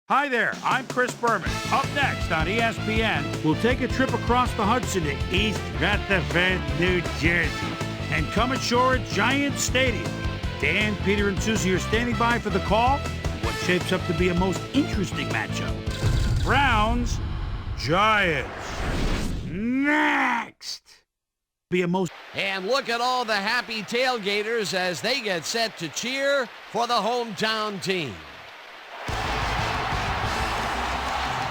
Hi there, I'm Chris Berman. Up next on ESPN, we'll take a trip across the Hudson to East Rutherford, New Jersey, and come ashore at Giant Stadium. Dan, Peter, and Susie are standing by for the call. What shapes up to be a most interesting matchup. Browns, Giants. Next. And look at all the happy tailgaters as they get set to cheer for the hometown team.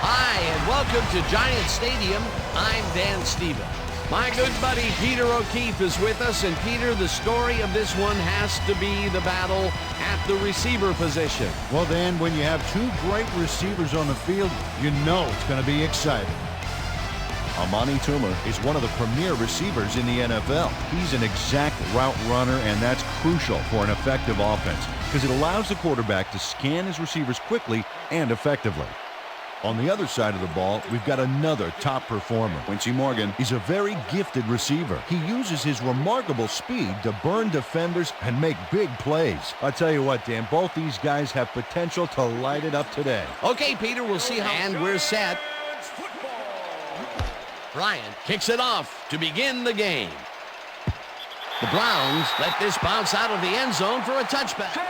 Hi, and welcome to Giant Stadium. I'm Dan Stevens. My good buddy Peter O'Keefe is with us, and Peter, the story of this one has to be the battle at the receiver position. Well, Dan, when you have two great receivers on the field, you know it's going to be exciting. Amani Toomer is one of the premier receivers in the NFL. He's an exact route runner, and that's crucial for an effective offense because it allows the quarterback to scan his receivers quickly and effectively. On the other side of the ball, we've got another top performer. Quincy Morgan is a very gifted receiver. He uses his remarkable speed to burn defenders and make big plays. I'll tell you what, Dan, both these guys have potential to light it up today. Okay, Peter, we'll see how. And we're set. Bryant kicks it off to begin the game. The Browns let this bounce out of the end zone for a touchback.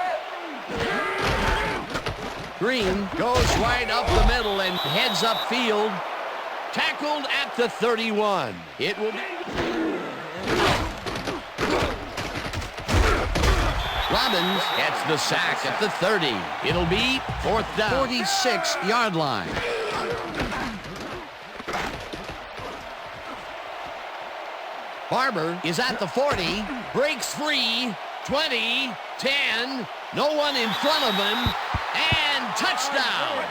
Green goes right up the middle and heads upfield. Tackled at the 31. It will be... Robbins gets the sack at the 30. It'll be fourth down. 46-yard line. Barber is at the 40. Breaks free. 20, 10. No one in front of him. And touchdown.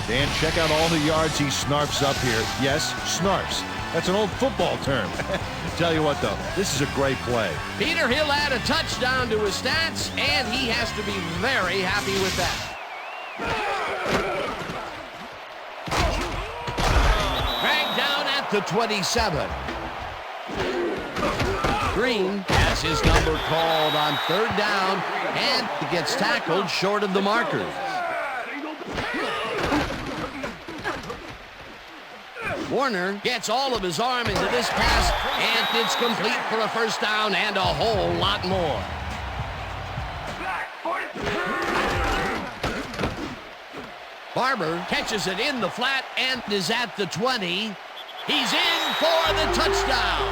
Dan, check out all the yards he snarfs up here. Yes, snarfs. That's an old football term. Tell you what, though, this is a great play. Peter, he'll add a touchdown to his stats, and he has to be very happy with that. The 27. Green has his number called on third down and gets tackled short of the markers. Warner gets all of his arm into this pass, and it's complete for a first down and a whole lot more. Barber catches it in the flat and is at the 20. He's in for the touchdown.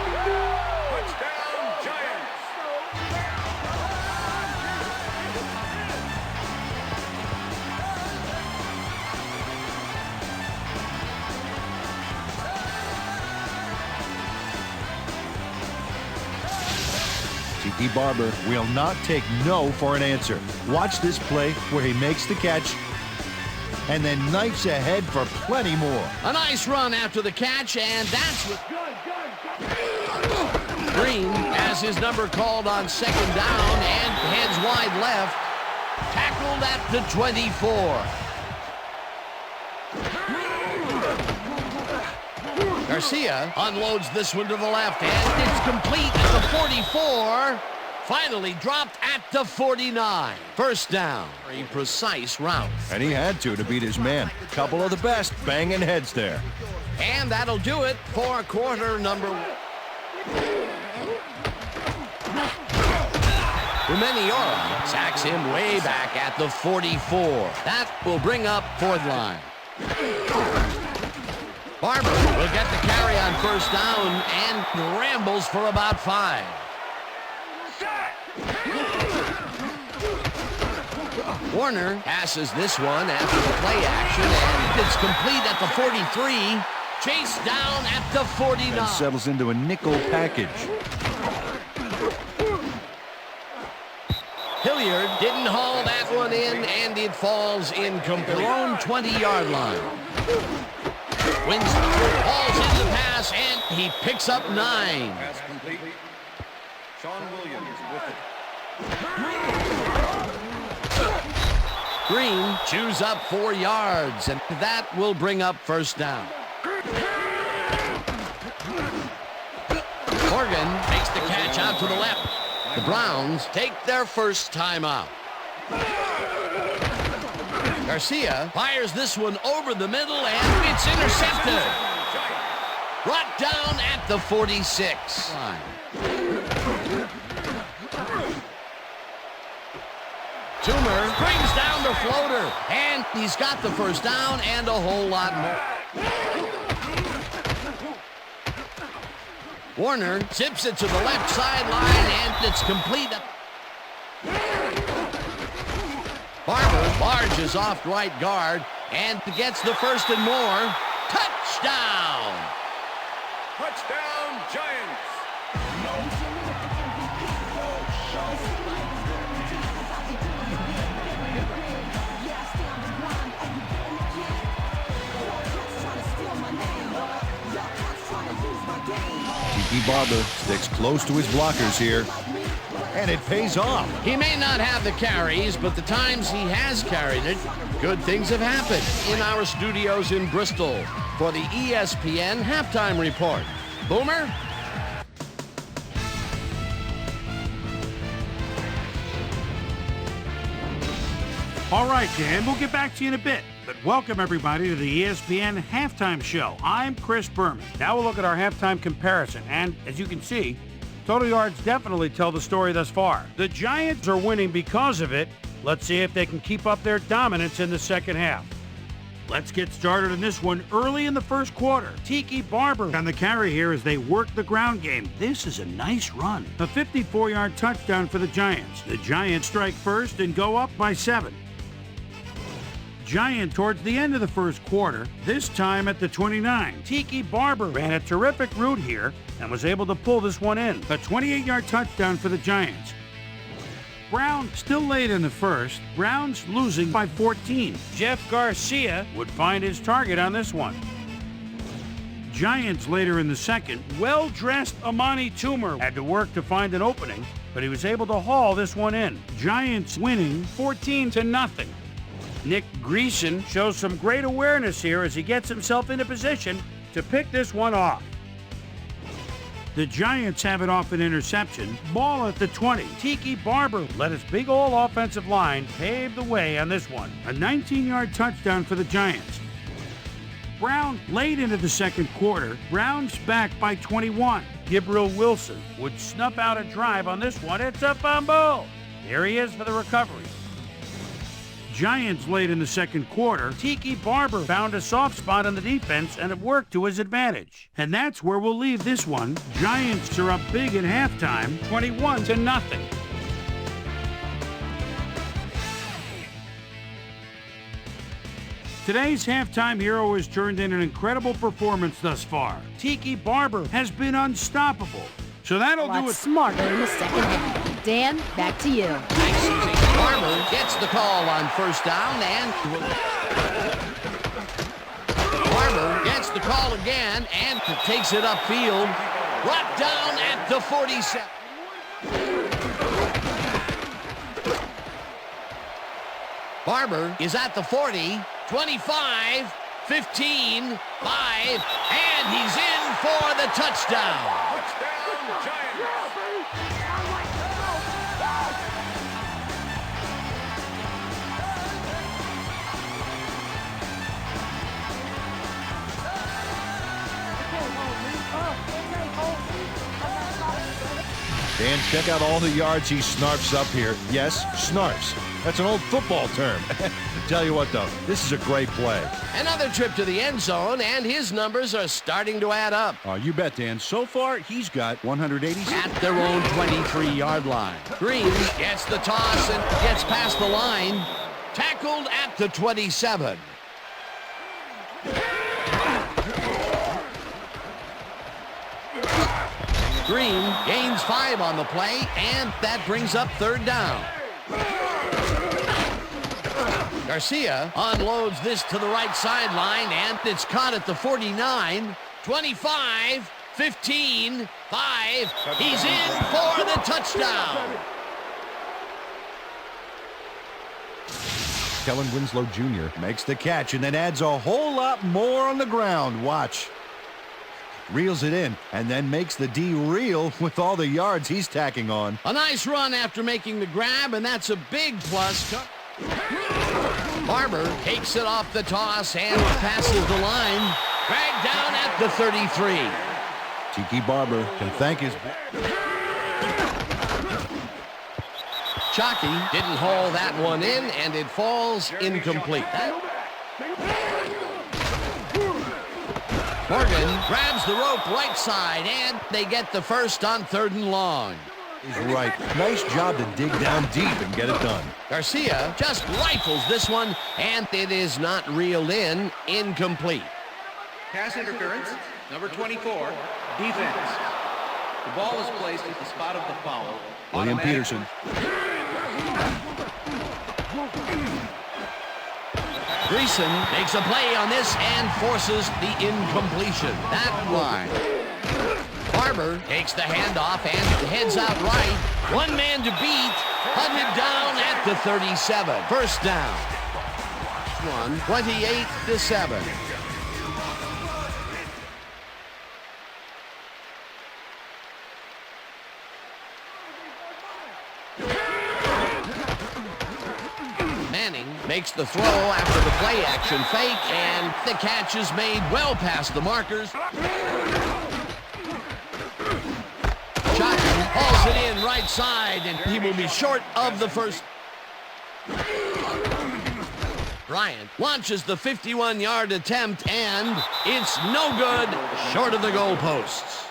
Touchdown, Giants. Tiki Barber will not take no for an answer. Watch this play where he makes the catch and then knifes ahead for plenty more. A nice run after the catch, and that's what... Green has his number called on second down and heads wide left. Tackled at the 24. Garcia unloads this one to the left, and it's complete at the 44. Finally dropped at the 49. First down. Very precise route. And he had to beat his man. Couple of the best banging heads there. And that'll do it for quarter number 1. Rumeniora sacks him way back at the 44. That will bring up fourth line. Barber will get the carry on first down and rambles for about 5. Warner passes this one after the play action, and it's complete at the 43. Chased down at the 49. And settles into a nickel package. Hilliard didn't haul that one in, and it falls incomplete. Their own 20-yard line. Winston falls in the pass, and he picks up 9. Pass complete. Sean Williams with it. Green chews up 4 yards, and that will bring up first down. Morgan makes the catch out to the left. The Browns take their first timeout. Garcia fires this one over the middle, and it's intercepted. Brought down at the 46 line. Toomer brings down the floater, and he's got the first down and a whole lot more. Warner zips it to the left sideline, and it's complete. Barber barges off right guard and gets the first and more. Touchdown! Touchdown, Giants! Tiki Barber sticks close to his blockers here, and it pays off. He may not have the carries, but the times he has carried it, good things have happened. In our studios in Bristol for the ESPN Halftime Report. Boomer? All right, Dan, we'll get back to you in a bit. But welcome, everybody, to the ESPN Halftime Show. I'm Chris Berman. Now we'll look at our halftime comparison. And as you can see, total yards definitely tell the story thus far. The Giants are winning because of it. Let's see if they can keep up their dominance in the second half. Let's get started in this one early in the first quarter. Tiki Barber on the carry here as they work the ground game. This is a nice run. A 54-yard touchdown for the Giants. The Giants strike first and go up by 7. Giant towards the end of the first quarter, this time at the 29. Tiki Barber ran a terrific route here and was able to pull this one in. A 28-yard touchdown for the Giants. Brown still late in the first. Browns losing by 14. Jeff Garcia would find his target on this one. Giants later in the second. Well-dressed Amani Toomer had to work to find an opening, but he was able to haul this one in. Giants winning 14-0. Nick Greason shows some great awareness here as he gets himself into position to pick this one off. The Giants have it off an interception. Ball at the 20. Tiki Barber let his big old offensive line pave the way on this one. A 19-yard touchdown for the Giants. Brown late into the second quarter. Browns back by 21. Gabriel Wilson would snuff out a drive on this one. It's a fumble. Here he is for the recovery. Giants late in the second quarter. Tiki Barber found a soft spot on the defense and it worked to his advantage. And that's where we'll leave this one. Giants are up big at halftime, 21-0. Today's halftime hero has turned in an incredible performance thus far. Tiki Barber has been unstoppable. So that'll do it. Smarter in the second half. Dan, back to you. Thanks, Susie. Barber gets the call on first down, and Barber gets the call again and takes it upfield. Brought down at the 47. Barber is at the 40, 25, 15, 5, and he's in for the touchdown. Dan, check out all the yards he snarfs up here. Yes, snarfs. That's an old football term. Tell you what, though, this is a great play. Another trip to the end zone, and his numbers are starting to add up. You bet, Dan. So far, he's got 186. At their own 23-yard line. Green gets the toss and gets past the line. Tackled at the 27. Green gains 5 on the play, and that brings up third down. Garcia unloads this to the right sideline, and it's caught at the 49, 25, 15, 5. He's in for the touchdown. Kellen Winslow Jr. makes the catch and then adds a whole lot more on the ground. Watch. reels it in, and then makes the D reel with all the yards he's tacking on. A nice run after making the grab, and that's a big plus. Barber takes it off the toss and passes the line. Dragged down at the 33. Tiki Barber can thank his... Chalky didn't haul that one in, and it falls incomplete. Morgan grabs the rope right side, and they get the first on 3rd and long. He's right. Nice job to dig down deep and get it done. Garcia just rifles this one, and it is not reeled in. Incomplete. Pass interference, number 24, defense. The ball is placed at the spot of the foul. William Peterson. Greason makes a play on this and forces the incompletion. That line. Barber takes the handoff and heads out right. One man to beat. Hunted down at the 37. First down. 28-7. Makes the throw after the play action fake, and the catch is made well past the markers. Chalky hauls it in right side, and he will be short of the first. Bryant launches the 51-yard attempt, and it's no good, short of the goalposts.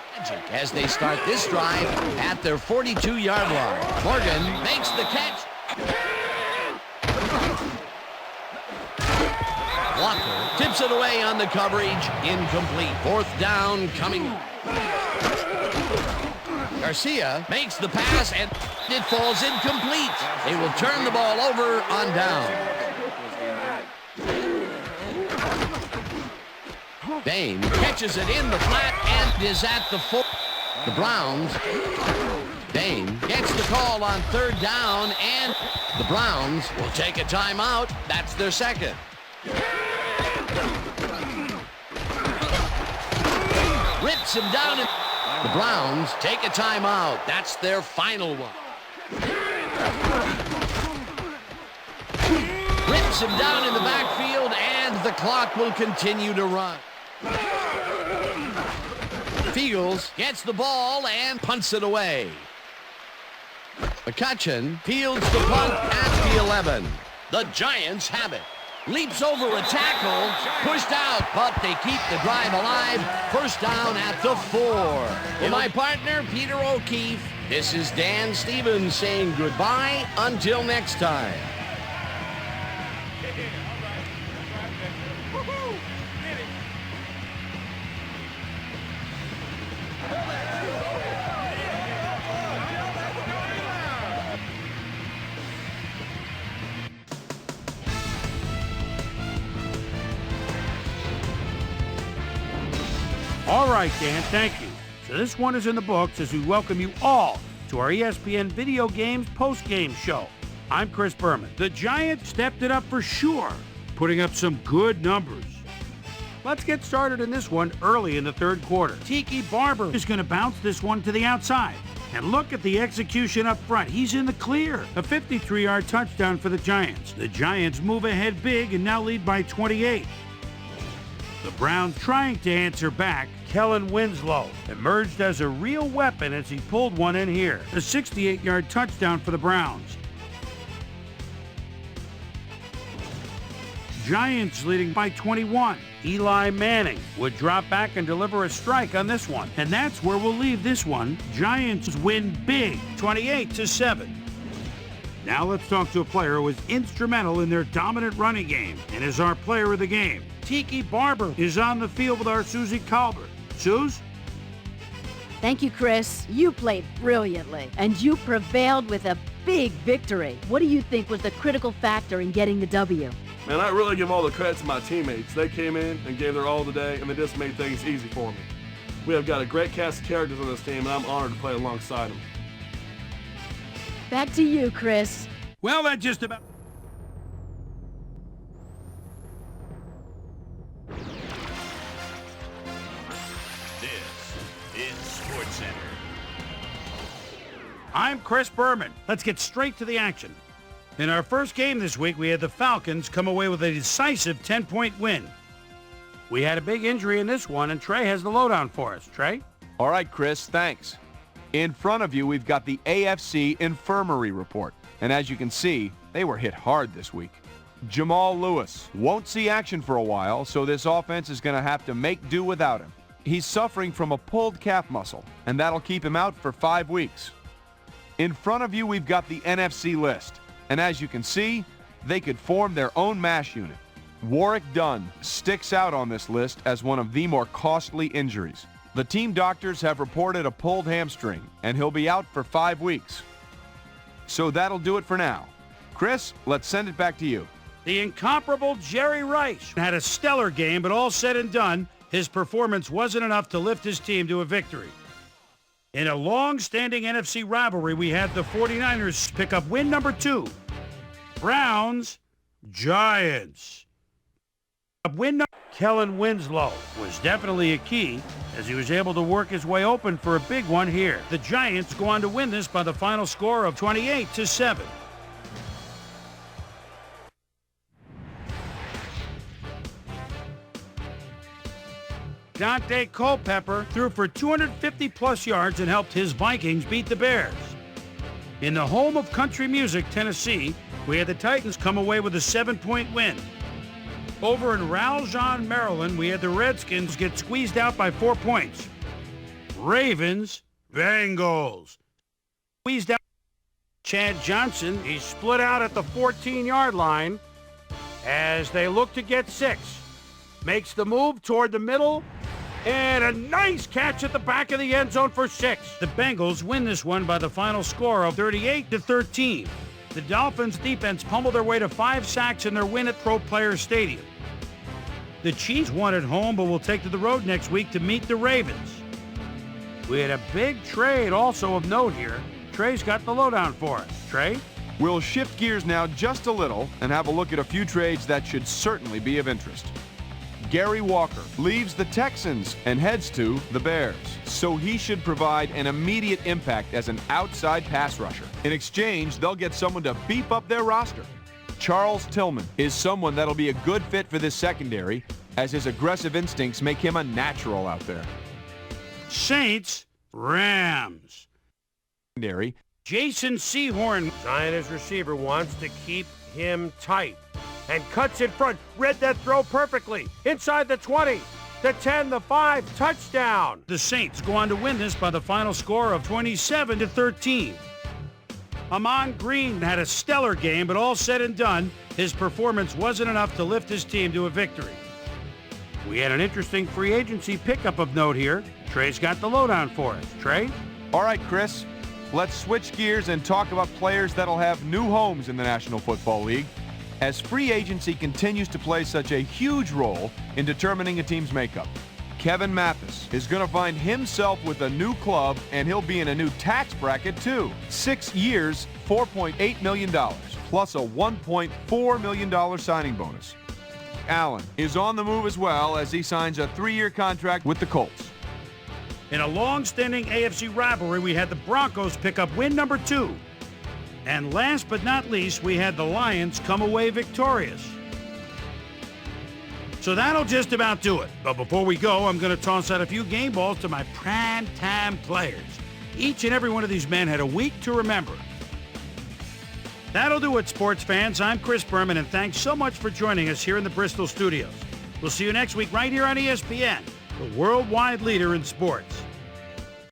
As they start this drive at their 42-yard line. Morgan makes the catch. Walker tips it away on the coverage. Incomplete. 4th down coming. Garcia makes the pass, and it falls incomplete. They will turn the ball over on down. Bain catches it in the flat and is at the 4. The Browns. Bain gets the call on 3rd down, and the Browns will take a timeout. That's their second. Rips him down. The Browns take a timeout. That's their final one. Rips him down in the backfield, and the clock will continue to run. Fields gets the ball and punts it away. McCutcheon fields the punt at the 11. The Giants have it. Leaps over a tackle, pushed out, but they keep the drive alive. First down at the 4. For my partner, Peter O'Keefe, this is Dan Stevens saying goodbye until next time. All right, Dan, thank you. So this one is in the books as we welcome you all to our ESPN Video Games Postgame show. I'm Chris Berman. The Giants stepped it up for sure, putting up some good numbers. Let's get started in this one early in the 3rd quarter. Tiki Barber is going to bounce this one to the outside. And look at the execution up front. He's in the clear. A 53-yard touchdown for the Giants. The Giants move ahead big and now lead by 28. The Browns trying to answer back. Kellen Winslow emerged as a real weapon as he pulled one in here. A 68-yard touchdown for the Browns. Giants leading by 21. Eli Manning would drop back and deliver a strike on this one. And that's where we'll leave this one. Giants win big, 28-7. Now let's talk to a player who was instrumental in their dominant running game and is our player of the game. Tiki Barber is on the field with our Susie Colbert. Suze? Thank you, Chris. You played brilliantly, and you prevailed with a big victory. What do you think was the critical factor in getting the W? Man, I really give all the credit to my teammates. They came in and gave their all today, and they just made things easy for me. We have got a great cast of characters on this team, and I'm honored to play alongside them. Back to you, Chris. Well, that just about... This I'm Chris Berman. Let's get straight to the action. In our first game this week, we had the Falcons come away with a decisive 10-point win. We had a big injury in this one, and Trey has the lowdown for us. Trey? All right, Chris, thanks. In front of you, we've got the AFC Infirmary Report. And as you can see, they were hit hard this week. Jamal Lewis won't see action for a while, so this offense is going to have to make do without him. He's suffering from a pulled calf muscle, and that'll keep him out for 5 weeks. In front of you, we've got the NFC list. And as you can see, they could form their own MASH unit. Warwick Dunn sticks out on this list as one of the more costly injuries. The team doctors have reported a pulled hamstring, and he'll be out for 5 weeks. So that'll do it for now. Chris, let's send it back to you. The incomparable Jerry Rice had a stellar game, but all said and done, his performance wasn't enough to lift his team to a victory. In a long-standing NFC rivalry, we had the 49ers pick up win number 2. Browns, Giants. Kellen Winslow was definitely a key as he was able to work his way open for a big one here. The Giants go on to win this by the final score of 28-7. Dante Culpepper threw for 250-plus yards and helped his Vikings beat the Bears. In the home of country music, Tennessee, we had the Titans come away with a 7-point win. Over in Ralston, Maryland, we had the Redskins get squeezed out by 4 points. Ravens, Bengals. Squeezed out. Chad Johnson, he split out at the 14-yard line as they look to get 6. Makes the move toward the middle, and a nice catch at the back of the end zone for 6. The Bengals win this one by the final score of 38-13. The Dolphins' defense pummeled their way to 5 sacks in their win at Pro Players Stadium. The Chiefs won at home, but will take to the road next week to meet the Ravens. We had a big trade also of note here. Trey's got the lowdown for us. Trey? We'll shift gears now just a little and have a look at a few trades that should certainly be of interest. Gary Walker leaves the Texans and heads to the Bears, so he should provide an immediate impact as an outside pass rusher. In exchange, they'll get someone to beef up their roster. Charles Tillman is someone that'll be a good fit for this secondary, as his aggressive instincts make him a natural out there. Saints, Rams. Jason Sehorn, Giants receiver, wants to keep him tight and cuts in front. Read that throw perfectly. Inside the 20, the 10, the 5, touchdown. The Saints go on to win this by the final score of 27-13. Amon Green had a stellar game, but all said and done, his performance wasn't enough to lift his team to a victory. We had an interesting free agency pickup of note here. Trey's got the lowdown for us. Trey? All right, Chris, let's switch gears and talk about players that'll have new homes in the National Football League, as free agency continues to play such a huge role in determining a team's makeup. Kevin Mathis is going to find himself with a new club, and he'll be in a new tax bracket too. 6 years, $4.8 million, plus a $1.4 million signing bonus. Allen is on the move as well as he signs a 3-year contract with the Colts. In a long-standing AFC rivalry, we had the Broncos pick up win number 2. And last but not least, we had the Lions come away victorious. So that'll just about do it. But before we go, I'm going to toss out a few game balls to my prime-time players. Each and every one of these men had a week to remember. That'll do it, sports fans. I'm Chris Berman, and thanks so much for joining us here in the Bristol studios. We'll see you next week right here on ESPN, the worldwide leader in sports.